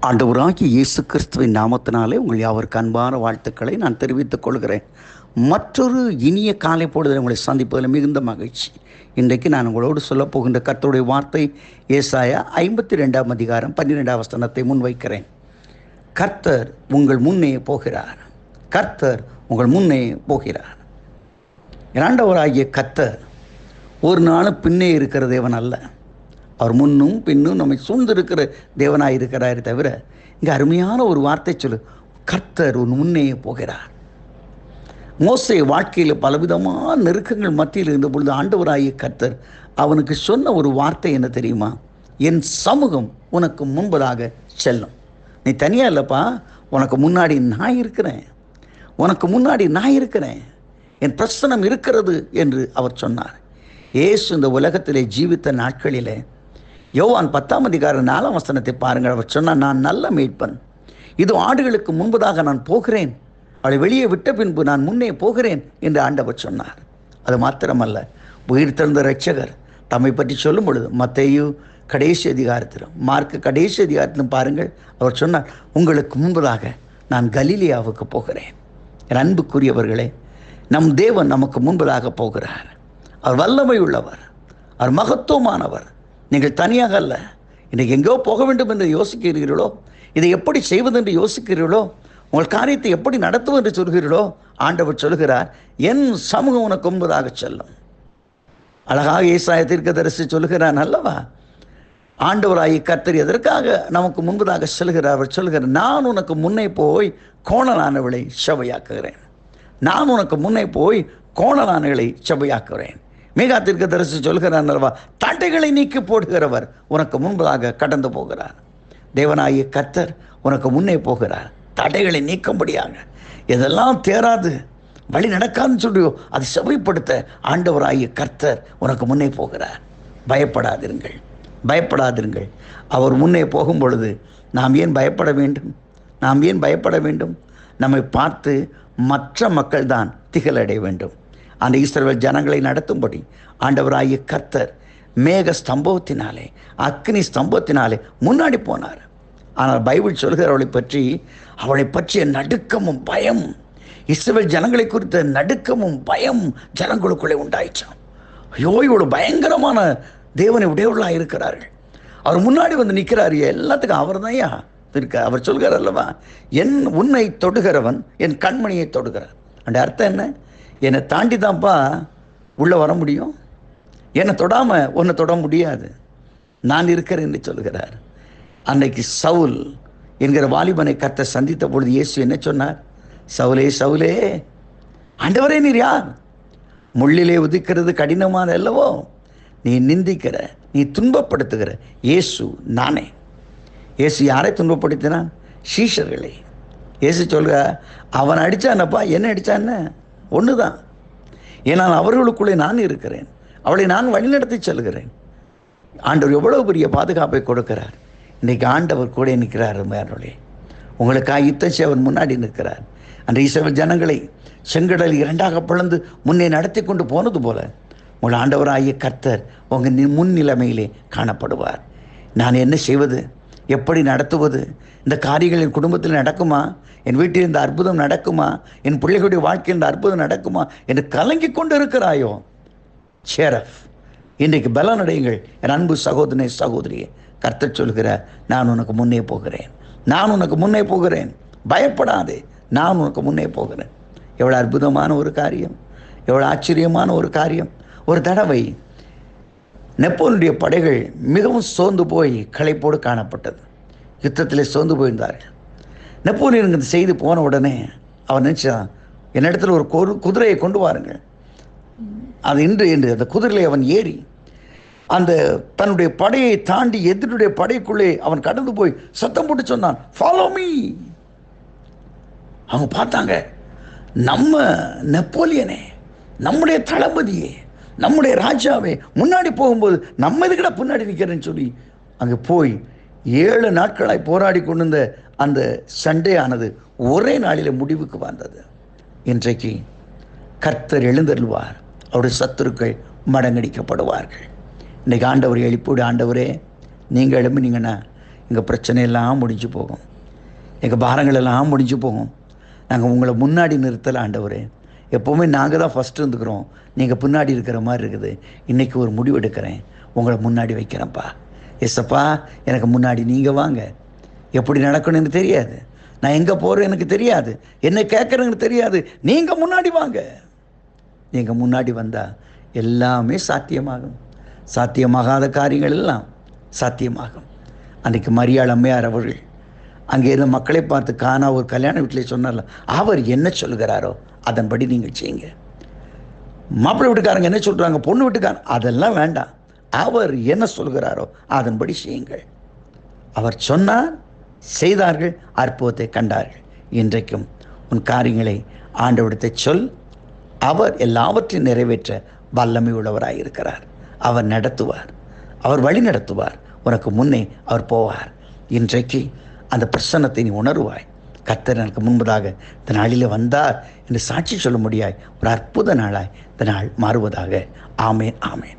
ஆண்டவராகிய இயேசு கிறிஸ்துவின் நாமத்தினாலே உங்கள் யாவருக்கு அன்பான வாழ்த்துக்களை நான் தெரிவித்துக் கொள்கிறேன். மற்றொரு இனிய காலை பொழுதில் உங்களை சந்திப்பதில் மிகுந்த மகிழ்ச்சி. இன்றைக்கு நான் உங்களோடு சொல்லப்போகின்ற கர்த்தருடைய வார்த்தை ஏசாயா 52 அதிகாரம் 12 வசனத்தை முன்வைக்கிறேன். கர்த்தர் உங்கள் முன்னே போகிறார். கர்த்தர் உங்கள் முன்னே போகிறார். ஆண்டவராகிய கர்த்தர் ஒரு நாளும் பின்னே இருக்கிற தேவன் அல்ல. அவர் முன்னும் பின்னும் நம்மை சூழ்ந்திருக்கிற தேவனாய் இருக்கிறாரே தவிர, இங்கே அருமையான ஒரு வார்த்தை சொல்லு, கர்த்தர் உன் முன்னே போகிறார். மோசே வாழ்க்கையில் பலவிதமான நெருக்கங்கள் மத்தியில் இருந்த பொழுது ஆண்டவராகிய கர்த்தர் அவனுக்கு சொன்ன ஒரு வார்த்தை என்ன தெரியுமா? என் சமூகம் உனக்கு முன்பதாக செல்லும். நீ தனியா இல்லப்பா, உனக்கு முன்னாடி நான் இருக்கிறேன். உனக்கு முன்னாடி நான் இருக்கிறேன். என் பிரசனம் இருக்கிறது என்று அவர் சொன்னார். இயேசு இந்த உலகத்திலே ஜீவித்த நாட்களிலே யோவான் 10 அதிகாரம் 4 வசனத்தை பாருங்கள். அவர் சொன்னார், நான் நல்ல மேய்ப்பன், இது ஆடுகளுக்கு முன்பதாக நான் போகிறேன், அவளை வெளியே விட்ட பின்பு நான் முன்னே போகிறேன் என்று ஆண்டவர் சொன்னார். அது மாத்திரமல்ல, உயிர் தெழுந்த இரட்சகர் தம்மை பற்றி சொல்லும் பொழுது மத்தேயு கடைசி அதிகாரத்திலும் மார்க்கு கடைசி அதிகாரத்திலும் பாருங்கள், அவர் சொன்னார், உங்களுக்கு முன்பதாக நான் கலிலியாவுக்கு போகிறேன். என் அன்புக்குரியவர்களே, நம் தேவன் நமக்கு முன்பதாக போகிறார். அவர் வல்லமை உள்ளவர், அவர் மகத்துவமானவர். நீங்கள் தனியாக அல்ல. இன்றைக்கு எங்கேயோ போக வேண்டும் என்று யோசிக்கிறீர்களோ, இதை எப்படி செய்வது என்று யோசிக்கிறீர்களோ, உங்கள் காரியத்தை எப்படி நடத்துவது என்று சொல்கிறீர்களோ, ஆண்டவர் சொல்கிறார், என் சமூகம் உனக்கு முன்பதாக செல்லும். அழகாக ஏசாயா தீர்க்கதரிசி சொல்கிறான் அல்லவா, ஆண்டவராகிய கர்த்தர் எதற்காக நமக்கு முன்பதாக செல்கிறார்? அவர் சொல்கிறார், நான் உனக்கு முன்னே போய் கோணலானவளை செவ்வையாக்குகிறேன். நான் உனக்கு முன்னே போய் கோணலானவளை செவ்வையாக்குகிறேன். மீகா தீர்க்கதரிசி சொல்கிறான் அல்லவா, தடைகளை நீக்கி போடுகிறவர் உனக்கு முன்பதாக கடந்து போகிறார். தேவனாகிய கர்த்தர் உனக்கு முன்னே போகிறார். தடைகளை நீக்கும்படியாக, எதெல்லாம் தேராது வழி நடக்காதுன்னு சொல்லியோ அதை செவைப்படுத்த ஆண்டவராகிய கர்த்தர் உனக்கு முன்னே போகிறார். பயப்படாதிருங்கள், பயப்படாதிருங்கள். அவர் முன்னே போகும் பொழுது நாம் ஏன் பயப்பட வேண்டும்? நாம் ஏன் பயப்பட வேண்டும்? நம்மை பார்த்து மற்ற மக்கள் தான் திகழடைய வேண்டும். அந்த இஸ்ரவேல் ஜனங்களை நடத்தும்படி ஆண்டவராகிய கர்த்தர் மேக ஸ்தம்பத்தினாலே, அக்னி ஸ்தம்பத்தினாலே முன்னாடி போனார். ஆனால் பைபிள் சொல்கிறவளை பற்றிய நடுக்கமும் பயம், இஸ்ரவேல் ஜனங்களை குறித்த நடுக்கமும் பயம் ஜனங்களுக்குள்ளே உண்டாயிச்சான். ஐயோ, இவ்வளவு பயங்கரமான தேவனை உடையவர்களாக இருக்கிறார்கள். அவர் முன்னாடி வந்து நிற்கிறார். எல்லாத்துக்கும் அவர் தான் இருக்க. அவர் சொல்கிறார் அல்லவா, உன்னை தொடுகிறவன் என் கண்மணியை தொடுகிறார். அந்த அர்த்தம் என்ன? என்னை தாண்டி தான்ப்பா உள்ளே வர முடியும், என்னை தொடாமல் ஒன்றை தொட முடியாது, நான் இருக்கிறேன் என்று சொல்கிறார். அன்னைக்கு சவுல் என்கிற வாலிபனை கர்த்தர் சந்தித்த பொழுது இயேசு என்ன சொன்னார்? சவுலே சவுலே, ஆண்டவரே நீர் யார்? முள்ளிலே உதிக்கிறது கடினமான அல்லவோ, நீ நிந்திக்கிற, நீ துன்பப்படுத்துகிற இயேசு நானே. இயேசு யாரை துன்பப்படுத்தினான்? சீஷர்களை. இயேசு சொல்க, அவன் அடித்தானப்பா, என்ன அடித்தான்னு ஒன்று தான். ஏன்னால் அவர்களுக்குள்ளே நான் இருக்கிறேன், அவளை நான் வழிநடத்தி செல்கிறேன். ஆண்டவர் எவ்வளவு பெரிய பாதுகாப்பை கொடுக்கிறார். இன்றைக்கு ஆண்டவர் கூட நிற்கிறார். மேலே உங்களுக்காக யுத்தம் செய்ய அவர் முன்னாடி நிற்கிறார். அந்த இஸ்ரவேல் ஜனங்களை செங்கடல் 2ஆக பிளந்து முன்னே நடத்தி கொண்டு போனது போல உங்கள் ஆண்டவராகிய கர்த்தர் உங்கள் முன்னிலைமையிலே காணப்படுவார். நான் என்ன செய்வது, எப்படி நடத்துவது, இந்த காரியங்கள் என் குடும்பத்தில் நடக்குமா, என் வீட்டில் இந்த அற்புதம் நடக்குமா, என் பிள்ளைகளுடைய வாழ்க்கையில் இந்த அற்புதம் நடக்குமா என்று கலங்கி கொண்டு இருக்கிறாயோ, ஷேரஃப், இன்றைக்கு பலனடையுங்கள். என் அன்பு சகோதரனே சகோதரியே, கர்த்தர் சொல்கிறார், நான் உனக்கு முன்னே போகிறேன், நான் உனக்கு முன்னே போகிறேன், பயப்படாதே, நான் உனக்கு முன்னே போகிறேன். எவ்வளோ அற்புதமான ஒரு காரியம், எவ்வளோ ஆச்சரியமான ஒரு காரியம். ஒரு தடவை நெப்போலியனுடைய படைகள் மிகவும் சோர்ந்து போய் களைப்போடு காணப்பட்டது. யுத்தத்திலே சோர்ந்து போயிருந்தார்கள். நெப்போலியனுக்கு இந்த செய்தி போன உடனே அவன் நினச்சான், என்னிடத்தில் ஒரு குதிரையை கொண்டு வாருங்கள். அது இன்று அந்த குதிரையை அவன் ஏறி அந்த தன்னுடைய படையை தாண்டி எதிரியுடைய படைக்குள்ளே அவன் கடந்து போய் சத்தம் போட்டு சொன்னான், ஃபாலோ மீ. அவங்க பார்த்தாங்க, நம்ம நெப்போலியனே, நம்முடைய தளபதியே, நம்முடைய ராஜாவே முன்னாடி போகும்போது நம்ம இதுக்கிட்ட பின்னாடி நிற்கிறேன்னு சொல்லி அங்கே போய் 7 நாட்களாய் போராடி கொண்டிருந்த அந்த சண்டையானது ஒரே நாளில் முடிவுக்கு வந்தது. இன்றைக்கு கர்த்தர் எழுந்தருள்வார், அவருடைய சத்துருக்கள் மடங்கடிக்கப்படுவார்கள். இன்றைக்கு ஆண்டவர் எழுப்பிவிடு, ஆண்டவரே நீங்கள் எழும்பினீங்கன்னா எங்கள் பிரச்சனையெல்லாம் முடிஞ்சு போகும், எங்கள் பாரங்கள் எல்லாம் முடிஞ்சு போகும். நாங்கள் உங்களை முன்னாடி நிறுத்தலை ஆண்டவரே. எப்போவுமே நாங்கள் தான் ஃபஸ்ட்டு இருந்துக்கிறோம், நீங்கள் பின்னாடி இருக்கிற மாதிரி இருக்குது. இன்றைக்கி ஒரு முடிவு எடுக்கிறேன், உங்களை முன்னாடி வைக்கிறேன்ப்பா. எஸ்ஸப்பா, எனக்கு முன்னாடி நீங்கள் வாங்க. எப்படி நடக்கணும்னு எனக்கு தெரியாது, நான் எங்கே போகிறேன் எனக்கு தெரியாது, என்ன கேட்குறேன்னு தெரியாது. நீங்கள் முன்னாடி வாங்க. நீங்கள் முன்னாடி வந்தால் எல்லாமே சாத்தியமாகும். சாத்தியமாகாத காரியங்கள் எல்லாம் சாத்தியமாகும். அன்றைக்கு மரியாள் அம்மையார் அவர்கள் அங்கே இருந்த மக்களை பார்த்து காணா ஒரு கல்யாண வீட்டிலே சொன்னார்ல, அவர் என்ன சொல்கிறாரோ அதன்படி நீங்கள் செய்யுங்க. மாப்பிள்ளை வீட்டுக்காரங்க என்ன சொல்கிறாங்க, பொண்ணு வீட்டுக்காரங்க, அதெல்லாம் வேண்டாம், அவர் என்ன சொல்கிறாரோ அதன்படி செய்யுங்கள். அவர் சொன்னார், செய்தார்கள், அற்புதத்தை கண்டார்கள். இன்றைக்கும் உன் காரியங்களை ஆண்டவரிடத்தை சொல். அவர் எல்லாவற்றையும் நிறைவேற்ற வல்லமை உள்ளவராக இருக்கிறார். அவர் நடத்துவார், அவர் வழி நடத்துவார். உனக்கு முன்னே அவர் போவார். இன்றைக்கு அந்த பிரசன்னத்தை நீ உணர்வாய். கர்த்தர் எனக்கு முன்பதாக இந்த நாளில் வந்தார் என்று சாட்சி சொல்ல முடியாய் ஒரு அற்புத நாளாய் இந்த நாள் மாறுவதாக. ஆமேன், ஆமேன்.